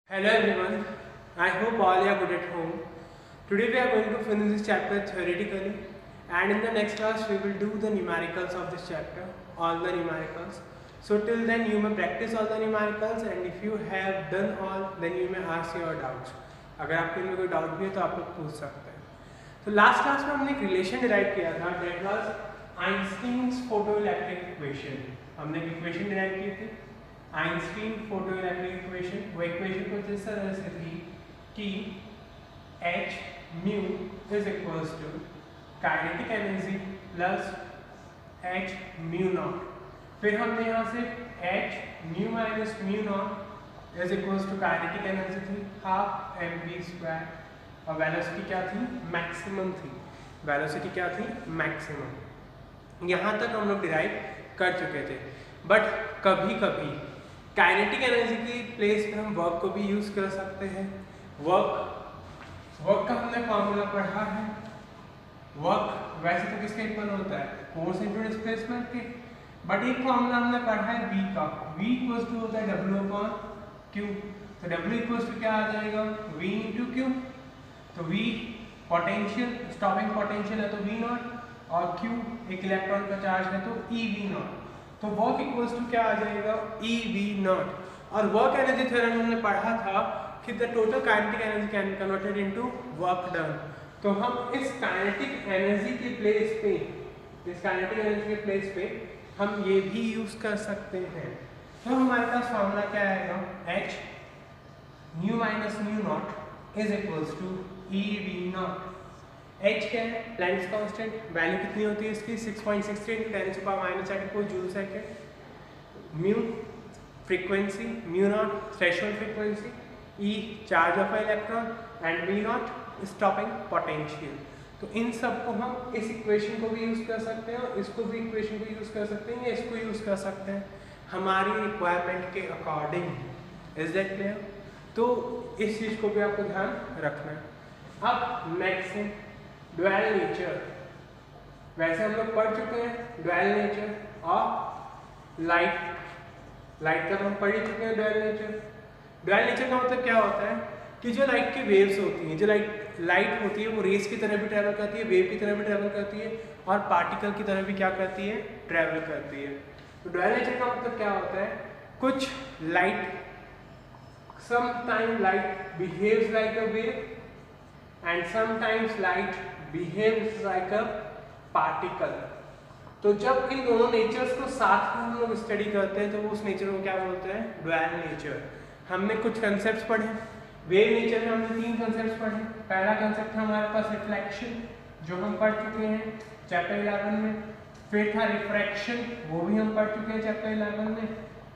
Hello everyone, I hope all you are good at home. Today we are going to finish this chapter theoretically, and in the next class we will do the numericals of this chapter, all the numericals. So till then you may practice all the numericals, and if you have done all then you may ask your doubts. अगर आपके में कोई doubt भी है तो आप लोग पूछ सकते हैं. तो लास्ट क्लास में हमने एक रिलेशन डिराइव किया था, that was Einstein's photoelectric equation. हमने एक इक्वेशन डिराइव की थी आइंस्टीन फोटोइलेक्ट्रिक इक्वेशन. वो इक्वेशन कुछ इस तरह से थी कि H mu is equals to kinetic energy plus H mu naught. फिर हमने यहाँ से H mu minus mu naught is equals to kinetic energy थी हाफ mv स्क्वायर, और वेलोसिटी क्या थी, मैक्सिमम थी. वेलोसिटी क्या थी, मैक्सिमम. यहाँ तक हम लोग डिराइव कर चुके थे. बट कभी कभी काइनेटिक एनर्जी की प्लेस पे हम वर्क को भी यूज कर सकते हैं. वर्क का हमने फॉर्मूला पढ़ा है. वर्क वैसे तो किसके इक्वल होता है, फोर्स इनटू डिस्प्लेसमेंट के. बट एक फॉर्मूला हमने पढ़ा है V का. V इक्वल्स टू होता है W अपॉन Q. तो W इक्वल्स टू क्या आ जाएगा, V इंटू Q. तो V पोटेंशियल, स्टॉपिंग पोटेंशियल है तो V नॉट, और Q एक इलेक्ट्रॉन का चार्ज है तो EV नॉट. तो वर्क इक्वल्स टू क्या आ जाएगा, EV नॉट. और वर्क एनर्जी थ्योरम हमने पढ़ा था कि the total kinetic energy can be converted into work done. तो हम इस काइनेटिक एनर्जी के प्लेस पे, इस काइनेटिक एनर्जी के प्लेस पे हम ये भी यूज कर सकते हैं. तो हमारे पास फॉर्मूला क्या आएगा, H mu minus mu naught is equals to EV naught. H क्या है, प्लैंक्स कांस्टेंट. वैल्यू कितनी होती है इसकी, 6.63 10⁻⁴ joule second. Mu frequency, mu naught threshold frequency, E charge of electron, and V not stopping potential. तो इन सब को हम इस इक्वेशन को भी यूज कर सकते हैं, और इसको भी इक्वेशन को यूज कर सकते हैं, या इसको यूज कर सकते हैं हमारी रिक्वायरमेंट के अकॉर्डिंग. Is that clear? तो इस चीज को भी आपको ध्यान रखना है. अब नेक्स्ट ड्वेल नेचर. वैसे हम लोग पढ़ चुके हैं ड्वेल नेचर और लाइट. लाइट का तो हम पढ़ ही चुके हैं ड्वेल नेचर. ड्वेल नेचर का मतलब क्या होता है कि जो लाइट की वेव्स होती हैं, जो लाइट होती है वो रेस की तरह भी ट्रैवल करती है, वेव की तरह भी ट्रैवल करती है, और पार्टिकल की तरह भी क्या करती है, ट्रैवल करती है. तो ड्वेल नेचर का मतलब क्या होता है, कुछ light, sometime light behaves like a wave and sometimes light behaves like a particle. तो जब इन दोनों नेचर्स को साथ में हम लोग स्टडी करते हैं तो वो उस नेचर को क्या बोलते हैं, ड्वेल नेचर. हमने कुछ कंसेप्ट्स पढ़े. वेव नेचर में हमने 3 कंसेप्ट्स पढ़े. पहला कंसेप्ट था हमारे पास रिफ्लेक्शन, जो हम पढ़ चुके हैं चैप्टर 11 में. फिर था रिफ्रैक्शन, वो भी हम पढ़ चुके हैं चैप्टर 11 में.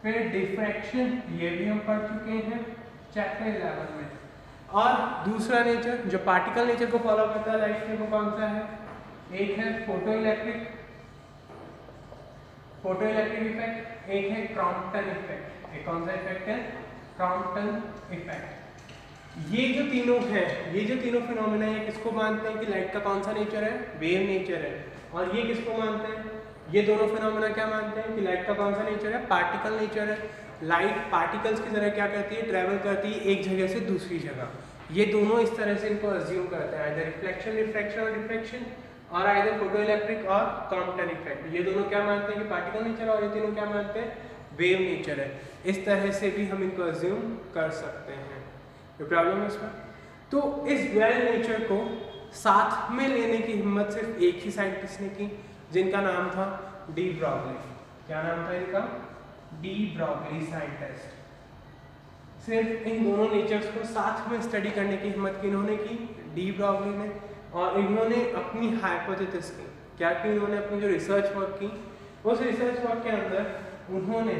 फिर डिफ्रैक्शन, ये भी हम पढ़ चुके हैं चैप्टर 11 में. और दूसरा नेचर जो पार्टिकल नेचर को फॉलो करता है लाइट के, वो कौन सा है, एक है फोटोइलेक्ट्रिक इफेक्ट, एक है क्रॉम्पटन इफेक्ट. एक कौन सा इफेक्ट है, क्रॉम्पटन इफेक्ट. ये जो तीनों हैं, ये जो तीनों फिनोमेना है, किसको मानते हैं कि लाइट का कौन सा नेचर है, वेव नेचर है. और ये किसको मानते हैं, ये दोनों फिनोमेना क्या मानते हैं कि लाइट का कौन सा नेचर है, पार्टिकल नेचर है. लाइट पार्टिकल्स की तरह क्या करती है, ट्रैवल करती है एक जगह से दूसरी जगह. ये दोनों इस तरह से इनको अज्यूम करते हैं, आइदर रिफ्लेक्शन, रिफ्रैक्शन और डिफ्रैक्शन, और आइदर फोटोइलेक्ट्रिक और क्रॉम्पटन इफेक्ट. ये दोनों क्या मानते हैं कि पार्टिकल नेचर, और ये तीनों क्या मानते हैं, वेव नेचर है. इस तरह से भी हम इनको अज्यूम कर सकते हैं. कोई प्रॉब्लम है इसमें? तो इस ड्वेल नेचर को साथ में लेने की हिम्मत सिर्फ एक ही साइंटिस्ट ने की, जिनका नाम था डी ब्रॉगली. क्या नाम था इनका, डी ब्रॉगली साइंटिस्ट. सिर्फ इन दोनों नेचर्स को साथ में स्टडी करने की हिम्मत की इन्होंने की, डी ब्रॉगली ने. और इन्होंने अपनी हाइपोथेसिस की, क्या की, इन्होंने अपनी जो रिसर्च वर्क की, उस रिसर्च वर्क के अंदर उन्होंने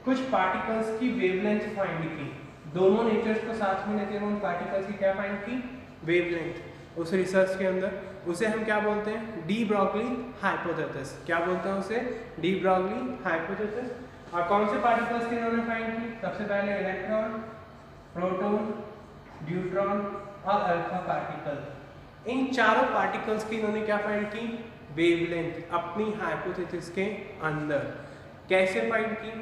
कुछ पार्टिकल्स की वेवलेंथ फाइंड की. दोनों नेचर्स को साथ में लेते हुए उन पार्टिकल्स की क्या फाइंड की, वेवलेंथ. उस रिसर्च के अंदर उसे हम क्या बोलते हैं, डी ब्रॉगली हाइपोथेसिस. क्या बोलते हैं उसे, डी ब्रॉगली हाइपोथेसिस. और कौन से पार्टिकल्स की इन्होंने फाइंड की, सबसे पहले इलेक्ट्रॉन, प्रोटॉन, न्यूट्रॉन और अल्फा पार्टिकल. इन चारों पार्टिकल्स की इन्होंने क्या फाइंड की, वेवलेंथ, अपनी हाइपोथेसिस के अंदर. कैसे फाइंड की,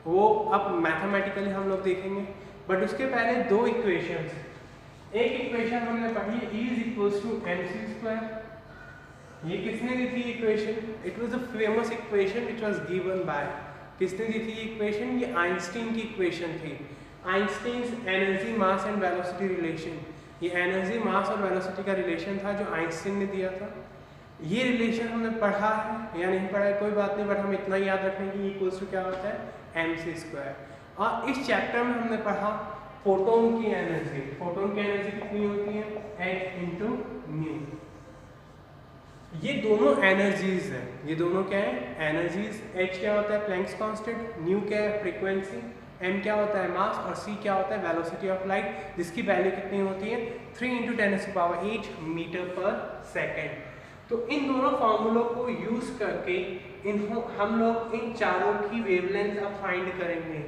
वो अब मैथमेटिकली हम लोग देखेंगे बट उसके पहले दो इक्वेशंस, एक इक्वेशन हमने पढ़ी E is equals to mc square. ये किसने दी थी equation? It was a famous equation which was given by, किसने दी थी इक्वेशन? ये आइंस्टीन की इक्वेशन थी, Einstein's energy mass and velocity relation. ये एनर्जी मास और वेलोसिटी का रिलेशन था जो आइंस्टीन ने दिया था। ये रिलेशन हमने पढ़ा है या नहीं पढ़ा है कोई बात नहीं, बट हम इतना याद रखें कि इक्वल्स टू क्या होता है mc स्क्वायर। और इस चैप्टर में हमने पढ़ा फोटोन की एनर्जी। फोटोन की एनर्जी कितनी होती है? h into nu. ये दोनों एनर्जीज है, ये दोनों क्या है? एनर्जीज। h क्या होता है? Planck's constant. न्यू क्या है? फ्रीक्वेंसी। m क्या होता है? मास। और c क्या होता है? वेलोसिटी ऑफ लाइट, जिसकी वैल्यू कितनी होती है? 3 × 10⁸ मीटर पर सेकेंड। तो इन दोनों फॉर्मूलों को यूज करके हम लोग इन चारों की वेवलेंथ अब फाइंड करेंगे।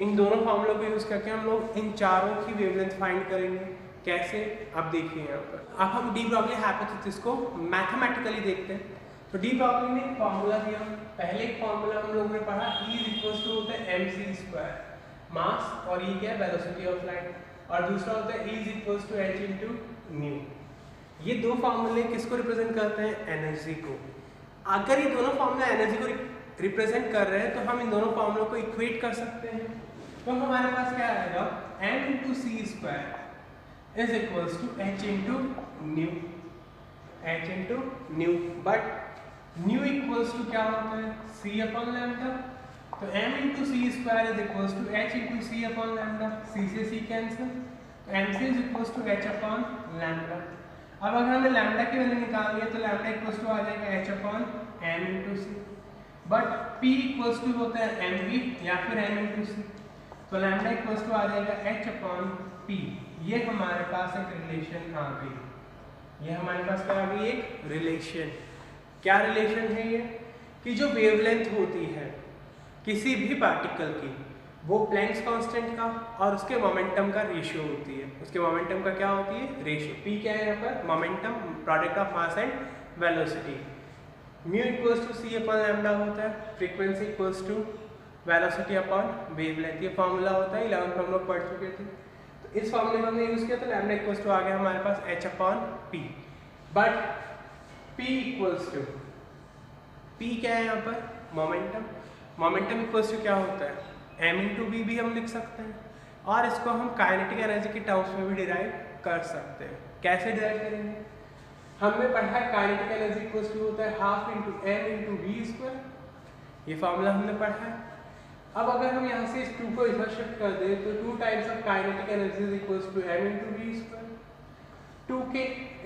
इन दोनों फॉर्मूलों को यूज करके हम लोग इन चारों की वेवलेंथ फाइंड करेंगे। कैसे? अब देखिए यहाँ पर, अब हम डी ब्रॉगली हाइपोथेसिस को मैथमेटिकली देखते हैं। तो डी ब्रॉगली ने फॉर्मूला दिया, पहले एक फॉर्मूला हम लोगों ने पढ़ा E इज इक्वल्स टू होता है mc स्क्वायर, मास, और ये क्या है? Velocity of light. और दूसरा होता है E is equals to h into nu. ये दो फार्मूले किसको रिप्रेजेंट करते हैं? एनर्जी को। अगर ये दोनों फार्मूले एनर्जी को रिप्रेजेंट कर रहे हैं तो हम इन दोनों फार्मूलों को इक्वेट कर सकते हैं। तो हमारे पास क्या आएगा? m into c square is equals to h into nu, h into nu. But nu equals to क्या होता है? c upon lambda. तो m into c square is equals to h into c upon lambda. c से c cancel, तो mc is equals to h upon lambda. अब अगर हमें lambda की वैल्यू निकालनी है तो लैम्डा इक्वल्स टू आ जाएगा h upon m into c. But p equals to होता है mv या फिर m इंटू सी, तो लैम्डा इक्वल्स टू आ जाएगा h अपॉन p। ये हमारे पास एक रिलेशन आ गई, ये हमारे पास क्या आ गई? एक रिलेशन। क्या रिलेशन है ये? कि जो वेवलेंथ होती है किसी भी पार्टिकल की, वो प्लैंक्स कांस्टेंट का और उसके मोमेंटम का रेशियो होती है। उसके मोमेंटम का क्या होती है? रेशियो। p क्या है यहाँ पर? Momentum, product of mass and velocity. Mu equals to c upon lambda होता है, frequency equals to velocity upon wavelength. ये फॉर्मूला होता है, 11th में हम लोग पढ़ चुके थे। तो इस फॉर्मूले को हमने यूज किया तो लैम्डा इक्वल्स टू आ गया हमारे पास h upon p। But p equals to, p क्या है यहाँ पर? मोमेंटम। मोमेंटम इक्वल्स टू क्या होता है? m इंटू वी भी हम लिख सकते हैं, और इसको हम काइनेटिक एनर्जी के टर्म्स में भी डिराइव कर सकते हैं। कैसे डिराइव करेंगे? हमने पढ़ा है काइनेटिक एनर्जी इक्वल्स टू होता है half into m into v square, ये फॉर्मूला हमने पढ़ा है। अब अगर हम यहाँ से इस 2 को इधर शिफ्ट कर दें तो 2 times of kinetic energy is equals to m into v square. 2k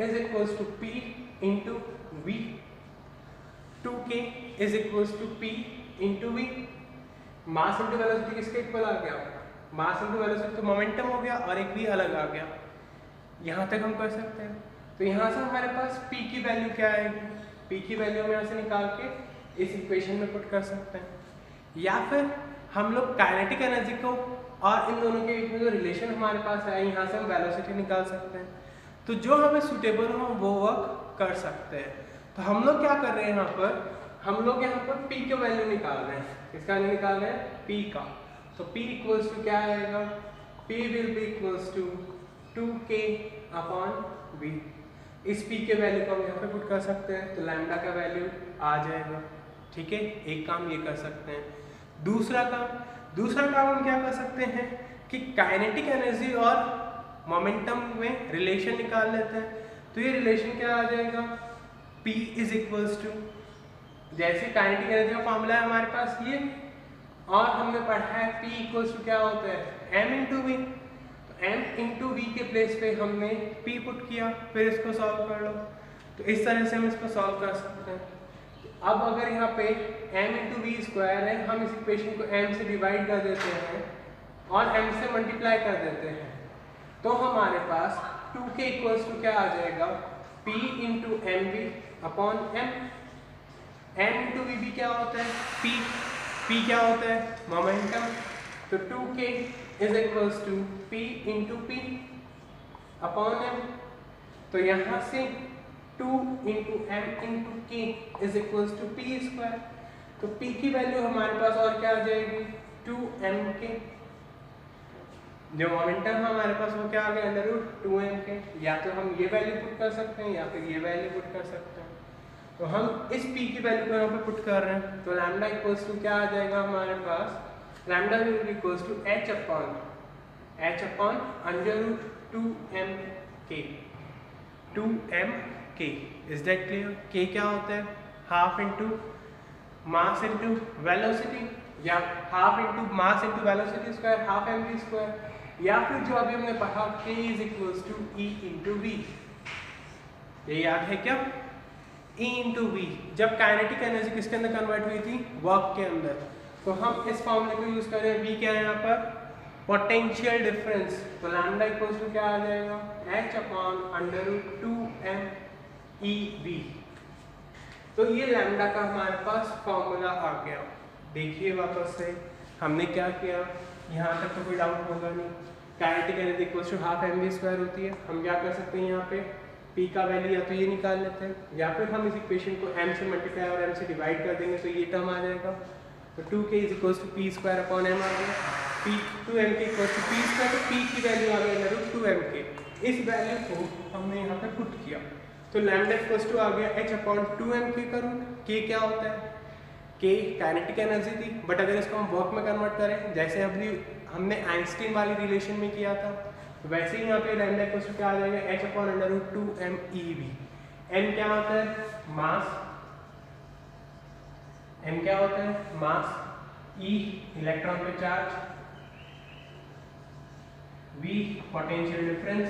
is equals to p into v, 2k is equals to p into v। Mass into velocity किसके इक्वल आ गया? मास इंटू वेलोसिटी तो momentum हो गया और एक भी अलग आ गया। यहाँ तक हम कर सकते हैं। तो यहाँ से हमारे पास p की वैल्यू क्या आएगी? p की वैल्यू हम यहाँ से निकाल के इस इक्वेशन में पुट कर सकते हैं, या फिर हम लोग काइनेटिक एनर्जी को और इन दोनों के बीच में जो रिलेशन हमारे पास है यहाँ से हम वेलोसिटी निकाल सकते हैं। तो जो हमें सुटेबल हो वो वर्क कर सकते हैं। तो हम लोग क्या कर रहे हैं यहाँ पर? हम लोग यहाँ पर p की वैल्यू निकाल रहे हैं। किसका वैल्यू निकाल रहे हैं? p का। तो p इक्वल्स टू क्या आएगा? p will be equals to 2k upon v। इस p के वैल्यू को हम यहाँ पे पुट कर सकते हैं तो लैम्डा का वैल्यू आ जाएगा। ठीक है, एक काम ये कर सकते हैं। दूसरा काम हम क्या कर सकते हैं कि काइनेटिक एनर्जी और मोमेंटम में रिलेशन निकाल लेते हैं। तो ये रिलेशन क्या आ जाएगा? p इज इक्वल्स टू, जैसे काइनेटिक एनर्जी का फॉर्मूला है हमारे पास ये, और हमने पढ़ा है p इक्वल्स टू क्या होता है? m into v. तो m इंटू वी के प्लेस पे हमने p पुट किया, फिर इसको सॉल्व कर लो। तो इस तरह से हम इसको सॉल्व कर सकते हैं। अब अगर यहाँ पे m इंटू वी स्क्वायर है, हम इस इक्वेशन को m से डिवाइड कर देते हैं और m से मल्टीप्लाई कर देते हैं, तो हमारे पास 2k इक्वल्स टू क्या आ जाएगा? p into m v upon m। m into v भी क्या होता है? p क्या होता है? मोमेंटम। तो 2k is equals to p into p upon m। तो यहाँ से 2 into m into k is equals to p square. तो p की वैल्यू हमारे पास और क्या आ जाएगी? 2mk। जो मोमेंटम हमारे पास वो क्या आ गया √2m के, या तो हम ये वैल्यू पुट कर सकते हैं या फिर ये वैल्यू पुट कर सकते हैं। तो हम इस p की वैल्यू को यहाँ पे पुट कर रहे हैं, तो लैम्डा इक्वल्स टू क्या आ जाएगा हमारे पास, lambda equals to h upon √2m is that clear. k क्या होता है, half into mass into velocity, या half into mass into velocity square, half mv square, या फिर जो अभी हमने पढ़ा k is equals to e into V. ये याद है क्या, E इंटू वी, जब काइनेटिक एनर्जी किसके अंदर कन्वर्ट हुई थी, वर्क के अंदर। तो हम इस फॉर्मूले को यूज कर रहे हैं, V क्या है यहाँ पर, पोटेंशियल डिफरेंस। तो लैम्डा इक्वल्स टू क्या आ जाएगा, h अपॉन √2m EV। तो ये लैम्डा का हमारे पास फॉर्मूला आ गया। देखिए वापस से हमने क्या किया, यहाँ तक तो कोई डाउट होगा नहीं। Kinetic energy equals to half mv square होती है। हम क्या कर सकते हैं, यहाँ पे p का वैल्यू या तो ये निकाल लेते हैं, या फिर हम इस इक्वेशन को m से मल्टीप्लाई और m से डिवाइड कर देंगे तो ये टर्म आ जाएगा। तो 2k is equals to p square upon m आ गया, p 2m के इक्वल्स टू p स्क्वायर, तो p की वैल्यू आ गई √2m के। इस वैल्यू को हमने यहाँ पे पुट किया, तो लैम्डा इक्वल्स टू आ गया h अपॉन 2m के का रूट। k क्या होता है, k काइनेटिक एनर्जी थी, बट अगर इसको हम वर्क में कन्वर्ट करें, जैसे अभी हमने आइंस्टीन वाली रिलेशन में किया था, वैसे ही यहाँ पे लैम्डा इक्वल्स टू क्या आ जाएगा, h upon √2m EV। m क्या होता है, मास, m क्या होता है, मास, e इलेक्ट्रॉन पे charge, v potential difference,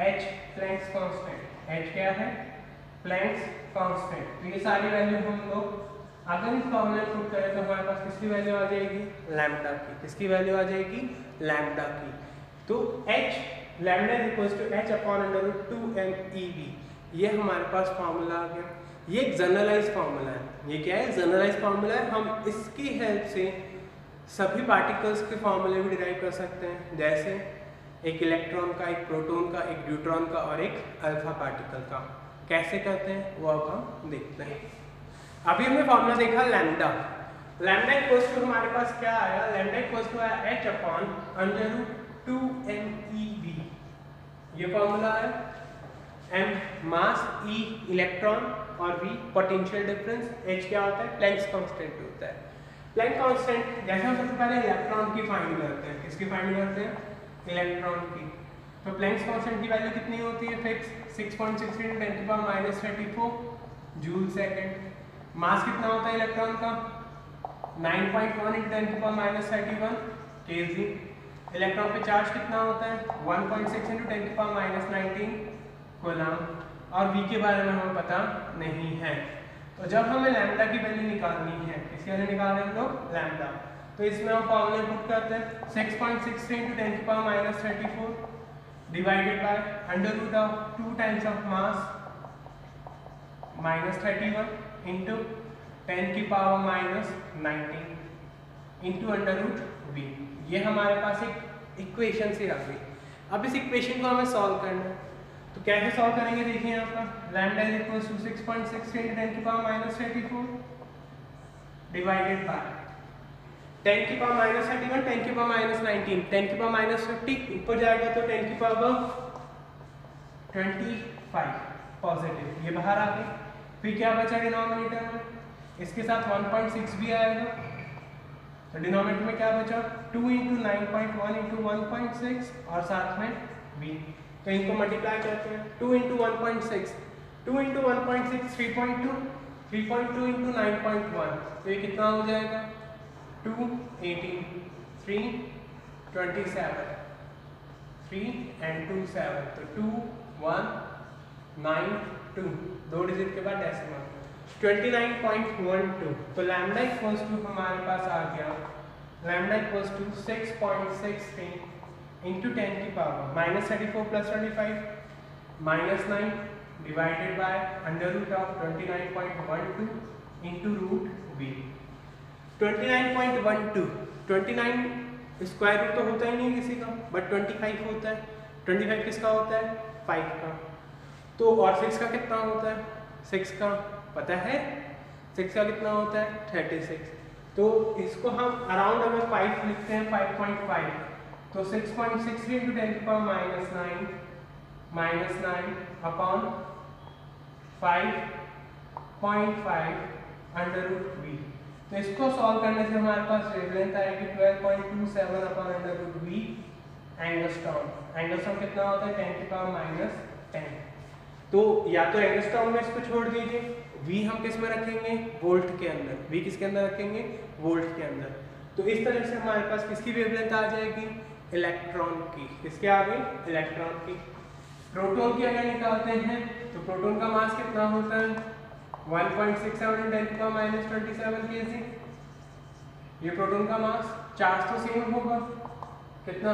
h Planck's constant. h क्या है, प्लैंक्स कांस्टेंट। तो ये सारी वैल्यू हम लोग अगर इस फॉर्मूले में पुट करें तो हमारे पास किसकी वैल्यू आ जाएगी, लैम्डा की। किसकी वैल्यू आ जाएगी, लैम्डा की। तो h lambda equals to h upon √2m EV, ये हमारे पास फार्मूला आ गया। ये एक जनरलाइज फार्मूला है। ये क्या है, जनरलाइज फार्मूला है। हम इसकी हेल्प से सभी पार्टिकल्स के फार्मूले भी डिराइव कर सकते हैं, जैसे एक इलेक्ट्रॉन का, एक प्रोटॉन का, एक न्यूट्रॉन का और एक अल्फा पार्टिकल का। कैसे करते हैं वो अब हम देखते हैं। अभी हमने फार्मूला देखा लैम्डा। लैम्डा इक्वल्स टू हमारे पास क्या आया, लैम्डा इक्वल्स टू आया h अपॉन √2m EV। ये फॉर्मूला है। m मास, e इलेक्ट्रॉन और v पोटेंशियल डिफरेंस, h क्या होता है, प्लैंक्स कांस्टेंट होता है। प्लैंक कांस्टेंट जैसे हम सबसे पहले इलेक्ट्रॉन की फाइंड करते हैं, किसकी फाइंड करते हैं, इलेक्ट्रॉन की। तो प्लैंक्स कांस्टेंट की वैल्यू कितनी होती है, फिक्स 6.63 × 10⁻34 जूल सेकंड। मास कितना होता है इलेक्ट्रॉन का, 9.1 × 10⁻31 kg। इलेक्ट्रॉन पे चार्ज कितना होता है, 1.6 × 10⁻19 कूलम। और v के बारे में हमें पता नहीं है। तो जब हमें लैम्डा की वैल्यू निकालनी है, किसकी वैल्यू निकाल रहे हैं हम लोग, लैम्डा, तो इसमें हम फॉर्मूले पुट करते हैं 6.63 × 10⁻34 divided bye √2 times of mass -31 into 10⁻19 into √v। ये हमारे पास एक इक्वेशन से आ गई। अब इस इक्वेशन को हमें सॉल्व करना है, तो कैसे सॉल्व करेंगे, देखिए यहाँ पर lambda is equal to 6.63 × 10⁻34 divided by 10⁻31 10⁻19 10⁻50 ऊपर जाएगा तो 10⁻25 पॉजिटिव, ये बाहर आ गई। फिर क्या बचा डिनोमिनेटर में, इसके साथ 1.6 भी आएगा, तो डिनोमिनेटर में क्या बचा, 2 × 9.1 × 1.6 और साथ में v। तो इनको मल्टीप्लाई करते हैं, 2 × 1.6 2 × 1.6 3.2 3.2 × 9.1, तो ये कितना हो जाएगा, 2 18 3 27 3 and 2 7, तो 2 1 9 2, 2 डिजिट के बाद डेसिमल 29.12। तो लैम्डा इक्वल्स टू हमारे पास आ गया, lambda equals to 6.63 into 10⁻34 + 25 -9 divided by √29.12 into √v। 29.12 29 square root तो होता ही नहीं किसी का, बट 25 होता है। 25 किसका होता है, 5 का। तो और 6 का कितना होता है, 6 का पता है, 6 का कितना होता है, 36। तो इसको हम अराउंड अगर 5 लिखते हैं, 5.5 तो 6.63 into 10 to the power minus 9 upon 5.5 under root v। तो इसको सॉल्व करने से हमारे पास वेवलेंथ आएगी 12.27 upon under root v angstrom. Angstrom कितना होता है 10 to the power -10। तो या तो एंगस्ट्रॉम में इसको छोड़ दीजिए, v हम किस में रखेंगे वोल्ट के अंदर, v किसके अंदर रखेंगे वोल्ट के अंदर। तो इस तरह से हमारे पास किसकी वेवलेंथ आ जाएगी इलेक्ट्रॉन की। किसके आ गई इलेक्ट्रॉन की। प्रोटॉन की अगर निकालते हैं तो प्रोटॉन का मास कितना होता है 1.67 10 to the power -27 kg। ये प्रोटॉन का मास। चार्ज तो सेम होगा, कितना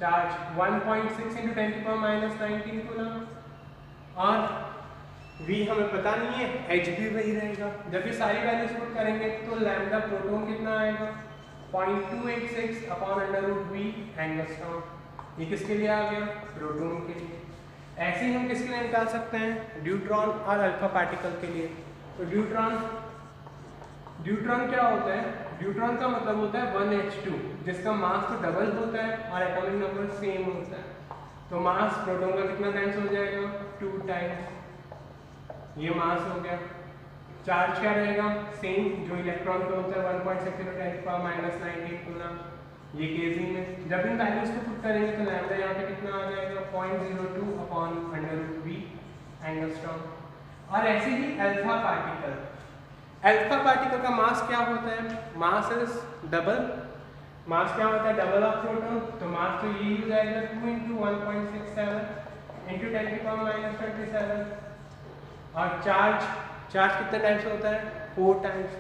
charge 1.6 into 10 to the power -19 coulomb. और v हमें पता नहीं है, h भी वही रहेगा। जब ये सारी वैल्यूज पुट करेंगे तो लैम्डा प्रोटॉन कितना आएगा 0.286 upon under root v angstrom. ये किसके लिए आ गया प्रोटॉन के लिए। ऐसे ही हम किसके लिए निकाल सकते हैं ड्यूट्रॉन और अल्फा पार्टिकल के लिए। तो ड्यूट्रॉन क्या होता है, ड्यूट्रॉन का मतलब होता है 1h2 जिसका मास तो डबल होता है और एटॉमिक नंबर सेम होता है। तो मास प्रोटॉन का कितना टाइम्स हो जाएगा 2 टाइम्स। ये मास हो गया। चार्ज क्या रहेगा सेम जो इलेक्ट्रॉन का होता है 1.6 × 10 to the power -19 कूलम। ये केजी में जब इन वैल्यूज को पुट करेंगे तो लैम्डा यहाँ पे कितना आ जाएगा 0.02 upon under root v angstrom. और ऐसे ही अल्फा पार्टिकल का मास क्या होता है मास इज डबल। मास क्या होता है डबल ऑफ प्रोटॉन। तो मास तो यही हो जाएगा 2 × 1.67 × 10 to the power -27। और चार्ज कितने टाइम्स होता है 4 टाइम्स।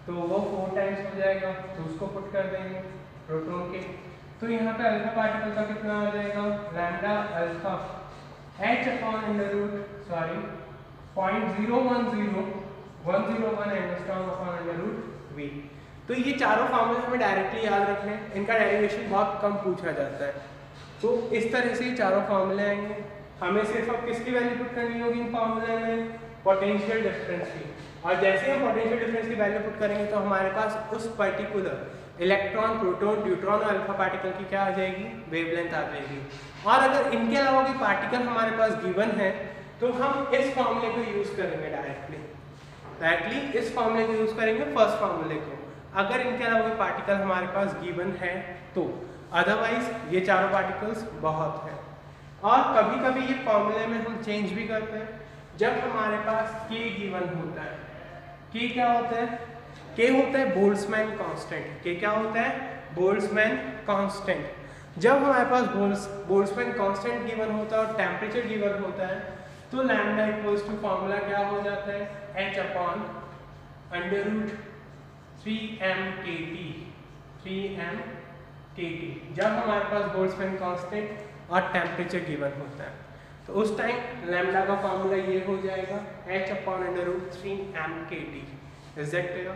तो वो 4 टाइम्स हो जाएगा, तो उसको पुट कर देंगे प्रोटॉन के। तो यहाँ पे अल्फा पार्टिकल का कितना आ जाएगा lambda alpha h upon under root 0.0101 angstrom upon under root v। तो ये चारों फॉर्मूले हमें डायरेक्टली याद रखने हैं, इनका डेरिवेशन बहुत कम पूछा जाता है। तो इस तरह से ये चारों फॉर्मूले आएंगे। हमें सिर्फ अब किसकी वैल्यू पुट करनी होगी इन फॉर्मूले में पोटेंशियल डिफरेंस की। और जैसे हम पोटेंशियल डिफरेंस की वैल्यू पुट करेंगे तो हमारे पास उस पर्टिकुलर इलेक्ट्रॉन प्रोटॉन ड्यूट्रॉन और अल्फा पार्टिकल की क्या आ जाएगी वेवलेंथ आ जाएगी। और अगर इनके अलावा कोई पार्टिकल हमारे पास गिवन है तो हम इस फॉर्मूले को यूज करेंगे डायरेक्टली इस फॉर्मूले को यूज करेंगे फर्स्ट फॉर्मूले को, अगर इनके अलावा कोई पार्टिकल हमारे पास गिवन है तो। अदरवाइज ये चारों पार्टिकल्स बहुत है। और कभी कभी ये फॉर्मूले में हम चेंज भी करते हैं जब हमारे पास k गिवन होता है। k क्या होता है k होता है बोल्ट्जमैन कांस्टेंट। k क्या होता है बोल्ट्जमैन कांस्टेंट। जब हमारे पास बोल्ट्जमैन कांस्टेंट गिवन होता है और टेम्परेचर गिवन होता है तो लैम्डा इक्वल्स टू फॉर्मूला क्या हो जाता है h upon under root 3m/kT। जब हमारे पास बोल्ट्जमैन कांस्टेंट और टेम्परेचर गिवन होता है तो उस टाइम लैम्डा का फॉर्मूला ये हो जाएगा h upon under root 3m/kT। Is that clear.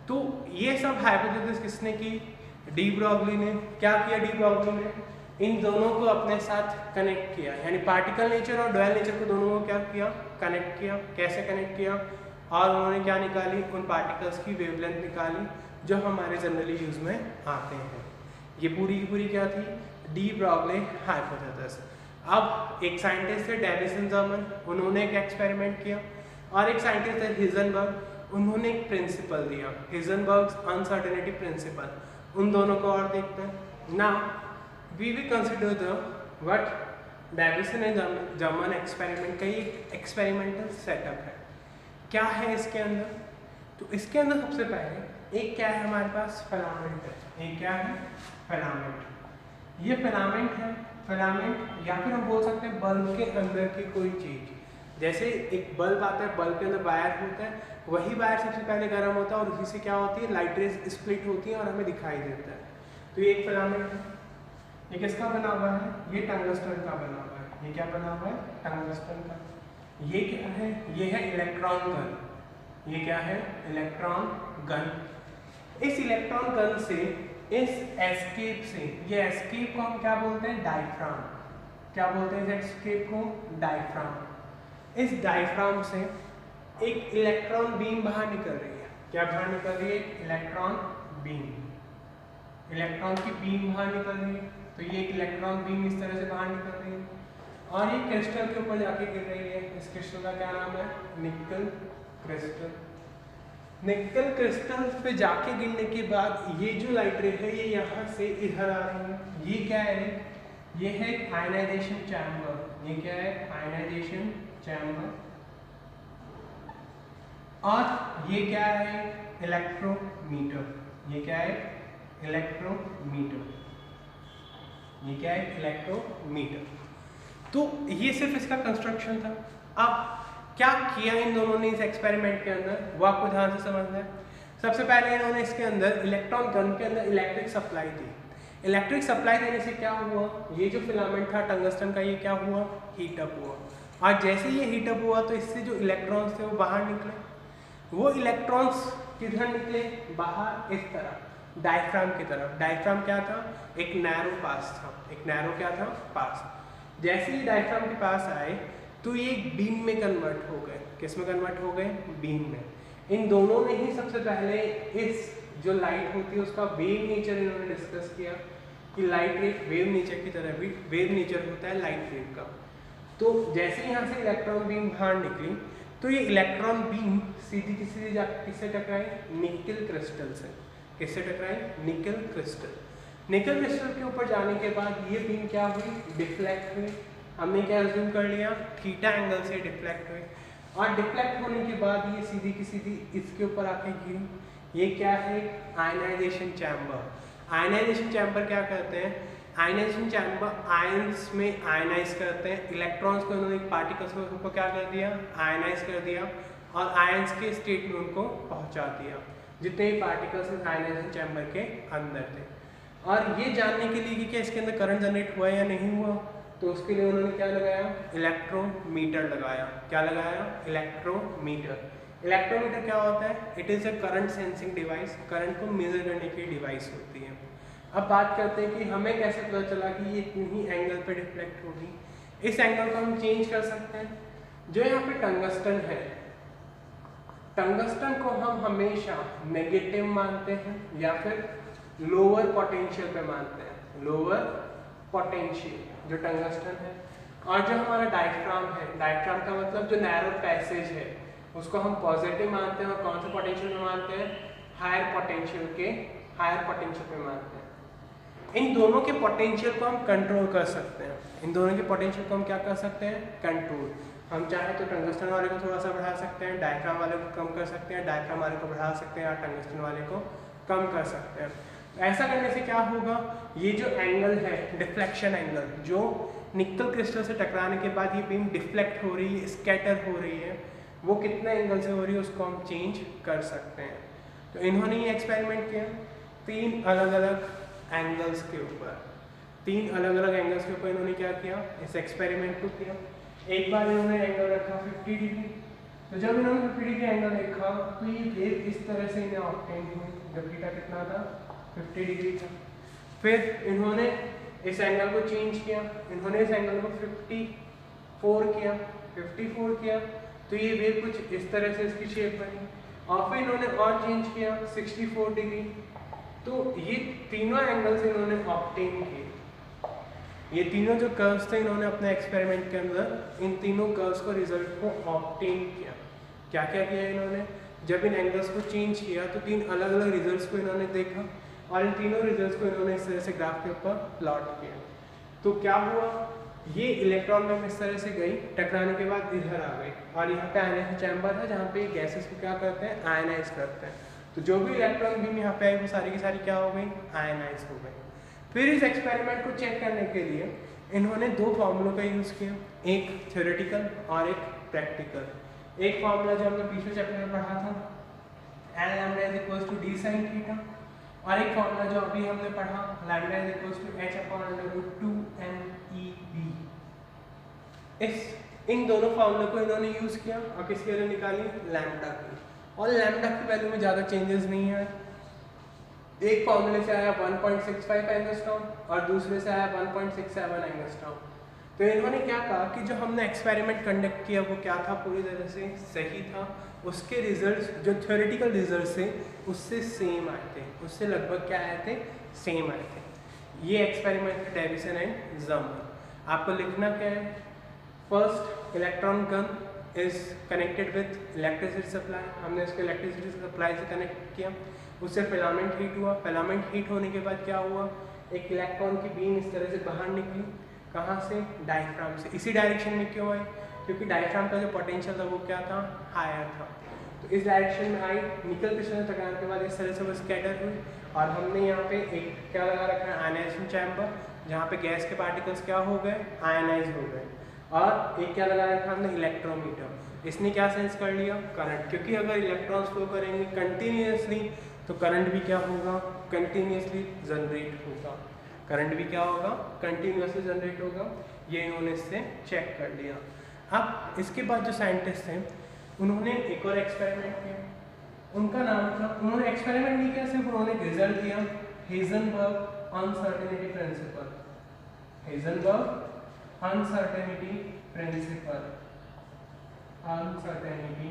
तो ये सब हाइपोथेसिस किसने की डी ब्रॉगली ने। क्या किया डी ब्रॉगली ने इन दोनों को अपने साथ कनेक्ट किया, यानी पार्टिकल नेचर और डुअल नेचर को दोनों को क्या किया कनेक्ट किया। कैसे कनेक्ट किया और उन्होंने क्या निकाली उन पार्टिकल्स की वेवलेंथ निकाली जो हमारे जनरली यूज में आते हैं। ये पूरी की पूरी क्या थी डी ब्रॉगली हाइपोथेसिस। अब एक साइंटिस्ट थे डेविसन जर्मन, उन्होंने एक एक्सपेरिमेंट किया और एक साइंटिस्ट थे हिजनबर्ग, उन्होंने एक प्रिंसिपल दिया हिजनबर्ग्स अनसर्टेनिटी प्रिंसिपल। उन दोनों को और देखते हैं। Now we will consider the what Davisson and German experiment का एक एक्सपेरिमेंटल सेटअप है। क्या है इसके अंदर, तो इसके अंदर सबसे पहले एक क्या है हमारे पास फिलामेंट है। एक क्या है फिलामेंट। ये फिलामेंट है, फिलामेंट या फिर हम बोल सकते हैं बल्ब के अंदर की कोई चीज। जैसे एक बल्ब आता है, बल्ब के अंदर वायर होता है, वही वायर सबसे पहले गर्म होता है और उसी से क्या होती है लाइट रेज स्प्लिट होती है और हमें दिखाई देता है। तो ये एक फिलामेंट है। ये किसका बना हुआ है ये टंगस्टन का बना हुआ है। ये क्या बना हुआ है टंगस्टन का। ये क्या है ये है इलेक्ट्रॉन गन। ये क्या है इलेक्ट्रॉन गन। इस इलेक्ट्रॉन गन से इस एस्केप से, ये एस्केप को हम क्या बोलते हैं डायफ्राम। क्या बोलते हैं इस एस्केप को डायफ्राम। इस डायफ्राम से एक इलेक्ट्रॉन बीम बाहर निकल रही है। क्या बाहर निकल रही है इलेक्ट्रॉन बीम। इलेक्ट्रॉन की बीम बाहर निकल रही है, तो ये एक इलेक्ट्रॉन बीम इस तरह से बाहर निकल रही है और ये क्रिस्टल के ऊपर जाके गिर रही है। इस क्रिस्टल का क्या नाम है? Nickel crystal. निकल क्रिस्टल पे जाके गिरने के बाद ये जो लाइट रे है ये यहाँ से इधर आ रही है। ये क्या है? ये है आयनाइजेशन चैम्बर। ये क्या है? Ionisation chamber. और ये क्या है? इलेक्ट्रोमीटर। ये क्या है? इलेक्ट्रोमीटर। ये क्या है? इलेक्ट्रोमीटर। तो ये सिर्फ इसका कंस्ट्रक्शन था। अब क्या किया इन दोनों ने इस एक्सपेरिमेंट के अंदर, वो आपको ध्यान से समझना है। सबसे पहले इन्होंने इसके अंदर इलेक्ट्रॉन गन के अंदर इलेक्ट्रिक सप्लाई दी। इलेक्ट्रिक सप्लाई देने से क्या हुआ? ये जो फिलामेंट था टंगस्टन का, ये क्या हुआ? हीटअप हुआ। और जैसे ये हीटअप हुआ तो इससे जो इलेक्ट्रॉन्स थे वो बाहर निकले। वो इलेक्ट्रॉन्स किधर निकले? बाहर, इस तरफ, डायफ्राम की तरफ। डायफ्राम क्या था? एक नैरो पास था। एक नैरो क्या था? पास। जैसे ही डायफ्राम के पास आए तो ये बीम में कन्वर्ट हो गए। किस में कन्वर्ट हो गए? बीम में। इन दोनों ने ही सबसे पहले इस जो लाइट होती है उसका वेव नेचर इन्होंने डिस्कस किया कि लाइट एक वेव नेचर की तरह भी वेव नेचर होता है लाइट वेव का। तो जैसे यहाँ से इलेक्ट्रॉन बीम बाहर निकली तो ये इलेक्ट्रॉन बीम सीधी की सीधी किससे टकराई? निकल क्रिस्टल से। किससे टकराई? Nickel crystal. निकल क्रिस्टल के ऊपर जाने के बाद ये बीम क्या हुई? डिफ्लेक्ट हुई। हमने क्या अज्यूम कर लिया? थीटा एंगल से डिफ्लेक्ट हुई। और डिफ्लेक्ट होने के बाद ये सीधी की सीधी इसके ऊपर आके गिरी। ये क्या है? Ionisation chamber. आयनाइजेशन चैम्बर क्या करते हैं? आयनाइजेशन चैम्बर आयंस में आयनाइज करते हैं। इलेक्ट्रॉन्स को इन्होंने पार्टिकल्स को क्या कर दिया? आयनाइज कर दिया और आयंस के स्टेट में उनको पहुंचा दिया, जितने भी पार्टिकल्स आयनाइजेशन चैम्बर के अंदर थे। और ये जानने के लिए कि क्या इसके अंदर करंट जनरेट हुआ या नहीं हुआ, तो उसके लिए उन्होंने क्या लगाया? इलेक्ट्रोमीटर लगाया। क्या लगाया? इलेक्ट्रोमीटर। इलेक्ट्रोमीटर क्या होता है? It is a current sensing device. Current को मेजर करने की डिवाइस होती है। अब बात करते हैं कि हमें कैसे पता चला कि ये इतनी ही एंगल पे डिफ्लेक्ट होगी। इस एंगल को हम चेंज कर सकते हैं। जो यहाँ पे टंगस्टन है, टंगस्टन को हम हमेशा नेगेटिव मानते हैं या फिर लोअर पोटेंशियल पे मानते हैं। लोअर पोटेंशियल जो टंगस्टन है। और जो हमारा डायफ्राम है, डायफ्राम का मतलब जो नैरो पैसेज है, उसको हम पॉजिटिव मानते हैं। और कौन से पोटेंशियल में मानते हैं? हायर पोटेंशियल पे मानते हैं। इन दोनों के पोटेंशियल को हम कंट्रोल कर सकते हैं। इन दोनों के पोटेंशियल को हम क्या कर सकते हैं? कंट्रोल। हम चाहे तो टंगस्टन वाले को थोड़ा सा बढ़ा सकते हैं, डायफ्राम वाले को कम कर सकते हैं, डायफ्राम वाले को बढ़ा सकते हैं, या टंगस्टन वाले को कम कर सकते हैं। ऐसा करने से क्या होगा? ये जो एंगल है, डिफ्लेक्शन एंगल, जो निकल क्रिस्टल से टकराने के बाद ये बीम डिफ्लेक्ट हो रही है, स्कैटर हो रही है, वो कितने एंगल से हो रही है उसको हम चेंज कर सकते हैं। तो इन्होंने ये एक्सपेरिमेंट किया 3 अलग अलग एंगल्स के ऊपर। 3 अलग अलग एंगल्स के ऊपर इन्होंने क्या किया? इस एक्सपेरिमेंट को किया। एक बार इन्होंने एंगल रखा 50 डिग्री। तो जब इन्होंने 50 डिग्री एंगल रखा तो ये वेव इस तरह से इन्हें ऑब्टेन हुई, जब थीटा कितना था? 50 डिग्री था। फिर इन्होंने इस एंगल को चेंज किया। इन्होंने इस एंगल को 54 किया तो ये वेव कुछ इस तरह से इसकी शेप बनी। और फिर इन्होंने और चेंज किया 64 डिग्री। तो ये तीनों एंगल्स इन्होंने ऑब्टेन किए। ये तीनों जो कर्व्स थे इन्होंने अपने एक्सपेरिमेंट के अंदर इन तीनों कर्व्स को रिजल्ट को ऑब्टेन किया। क्या क्या किया इन्होंने? जब इन एंगल्स को चेंज किया तो 3 अलग अलग रिजल्ट्स को इन्होंने देखा और इन तीनों रिजल्ट्स को इन्होंने इस तरह से ग्राफ के ऊपर प्लॉट किया। तो क्या हुआ? ये इलेक्ट्रॉन बीम इस तरह से गई, टकराने के बाद इधर आ गई और यहाँ पे आयनाइजेशन चैम्बर था जहाँ पे गैसेस को क्या करते हैं? आयनाइज करते हैं। तो जो भी इलेक्ट्रॉन बीम यहाँ पे आई वो सारी की सारी क्या हो गई? आयनाइज हो गई। फिर इस एक्सपेरिमेंट को चेक करने के लिए इन्होंने 2 फार्मूलों का यूज़ किया, एक थ्योरेटिकल और एक प्रैक्टिकल। एक फार्मूला जो हमने पिछले चैप्टर में पढ़ा था, L lambda is equals to d sin theta, और एक फार्मूला जो अभी हमने पढ़ा, lambda is equals to h upon √2mEb। इन दोनों फार्मूले को इन्होंने यूज़ किया और किसके लिए निकाली? लैम्डा की। और लैम्डा की वैल्यू में ज़्यादा चेंजेस नहीं है। एक फार्मूले से आया 1.65 एंगस्ट्रॉम और दूसरे से आया 1.67 एंगस्ट्रॉम। तो इन्होंने क्या कहा कि जो हमने एक्सपेरिमेंट कंडक्ट किया वो क्या था? पूरी तरह से सही था। उसके रिजल्ट्स जो थ्योरेटिकल रिजल्ट्स थे उससे सेम आए थे, उससे लगभग क्या आए थे? सेम आए थे। ये एक्सपेरिमेंट डेविसन एंड ज़मर। आपको लिखना क्या है, first electron gun is connected with electricity supply, हमने इसको इलेक्ट्रिसिटी सप्लाई से कनेक्ट किया, उससे फिलामेंट हीट हुआ, फिलामेंट हीट होने के बाद क्या हुआ, एक इलेक्ट्रॉन की बीम इस तरह से बाहर निकली, कहाँ से, डायफ्राम से। इसी डायरेक्शन में क्यों आई, क्योंकि डायफ्राम का जो पोटेंशियल था वो क्या था, हायर था, तो इस डायरेक्शन में आई, निकल पिस्टन से टकराने के बाद इस तरह से वो स्कैटर हुई, और हमने यहाँ पे एक क्या लगा रखा है, आयनाइजेशन चैम्बर, जहाँ पे गैस के पार्टिकल्स क्या हो गए, आयनाइज हो गए, और एक क्या लगा रखा हमने, इलेक्ट्रोमीटर। इसने क्या सेंस कर लिया, करंट, क्योंकि अगर इलेक्ट्रॉन्स फ्लो करेंगे कंटिन्यूसली तो करंट भी क्या होगा, कंटिन्यूसली जनरेट होगा, करंट भी क्या होगा, कंटिन्यूसली जनरेट होगा। ये इन्होंने इससे चेक कर लिया। अब इसके बाद जो साइंटिस्ट हैं उन्होंने एक और एक्सपेरिमेंट किया, उनका नाम था, उन्होंने एक्सपेरिमेंट नहीं किया, सिर्फ उन्होंने रिजल्ट दिया, Heisenberg uncertainty principle, Heisenberg uncertainty principle, uncertainty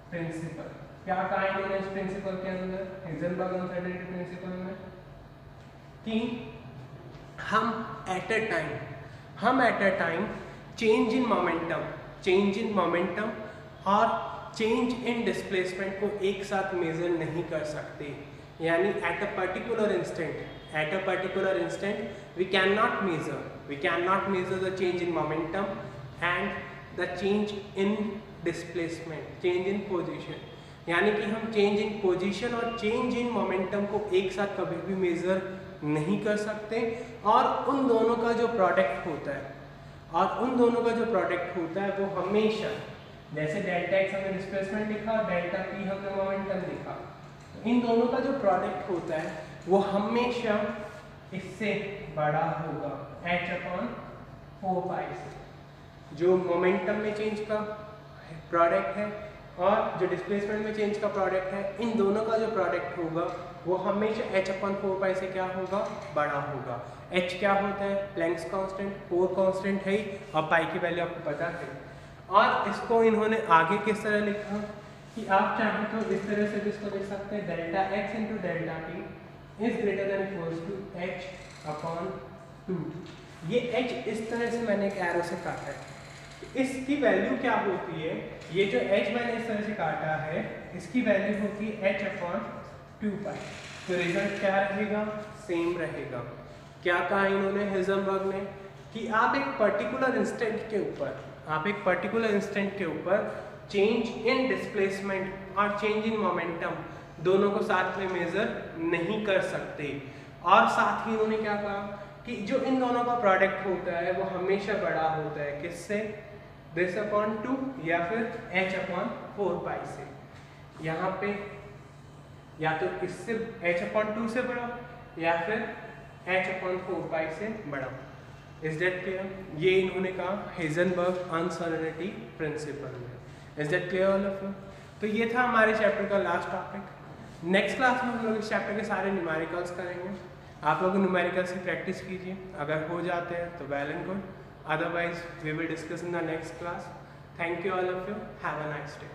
principle. क्या कहा इन्होंने इस प्रिंसिपल के अंदर, हेजनबर्ग अनसर्टेनिटी प्रिंसिपल में, कि हम at a time change in momentum और चेंज इन डिस्प्लेसमेंट को एक साथ मेजर नहीं कर सकते, यानी at a particular instant we can not measure the change in momentum and the change in displacement, change in position, यानी कि हम चेंज इन पोजीशन और चेंज इन मोमेंटम को एक साथ कभी भी मेजर नहीं कर सकते, और उन दोनों का जो प्रोडक्ट होता है वो हमेशा, जैसे डेल्टा एक्स हमने डिस्प्लेसमेंट लिखा, डेल्टा पी हमने मोमेंटम लिखा, तो इन दोनों का जो प्रोडक्ट होता है वो हमेशा इससे बड़ा होगा, h/4π से। जो मोमेंटम में चेंज का प्रोडक्ट है और जो डिस्प्लेसमेंट में चेंज का प्रोडक्ट है, इन दोनों का जो प्रोडक्ट होगा वो हमेशा h/4π से क्या होगा, बड़ा होगा। h क्या होता है, प्लैंक्स कांस्टेंट, 4 कांस्टेंट है और पाई की वैल्यू आपको पता है। और इसको इन्होंने आगे किस तरह लिखा कि आप चाहें तो इस तरह से भी इसको लिख सकते हैं, delta x into delta t is greater than equals to h/2। ये h इस तरह से मैंने एक एरो से काटा है, इसकी वैल्यू क्या होती है, ये जो h मैंने इस तरह से काटा है इसकी वैल्यू होती है h/2π। तो रिजल्ट क्या रहेगा, सेम रहेगा। क्या कहा इन्होंने, हेजनबर्ग ने, कि आप एक पर्टिकुलर इंस्टेंट के ऊपर चेंज इन डिस्प्लेसमेंट और चेंज इन मोमेंटम दोनों को साथ में मेजर नहीं कर सकते। और साथ ही उन्होंने क्या कहा कि जो इन दोनों का प्रोडक्ट होता है वो हमेशा बड़ा होता है, किससे, this/2 या फिर h/4π से। यहाँ पे या तो इससे h/2 से बड़ा या फिर h/4π से बड़ा। Is that clear? ये इन्होंने कहा हेजनबर्ग अनसर्टेनिटी प्रिंसिपल में। Is that clear all of you? तो ये था हमारे चैप्टर का लास्ट टॉपिक। नेक्स्ट क्लास में हम लोग इस चैप्टर के सारे न्यूमेरिकल्स करेंगे। आप लोग न्यूमेरिकल्स की प्रैक्टिस कीजिए, अगर हो जाते हैं तो well and good, otherwise we will discuss in the next class. Thank you all of you, have a nice day.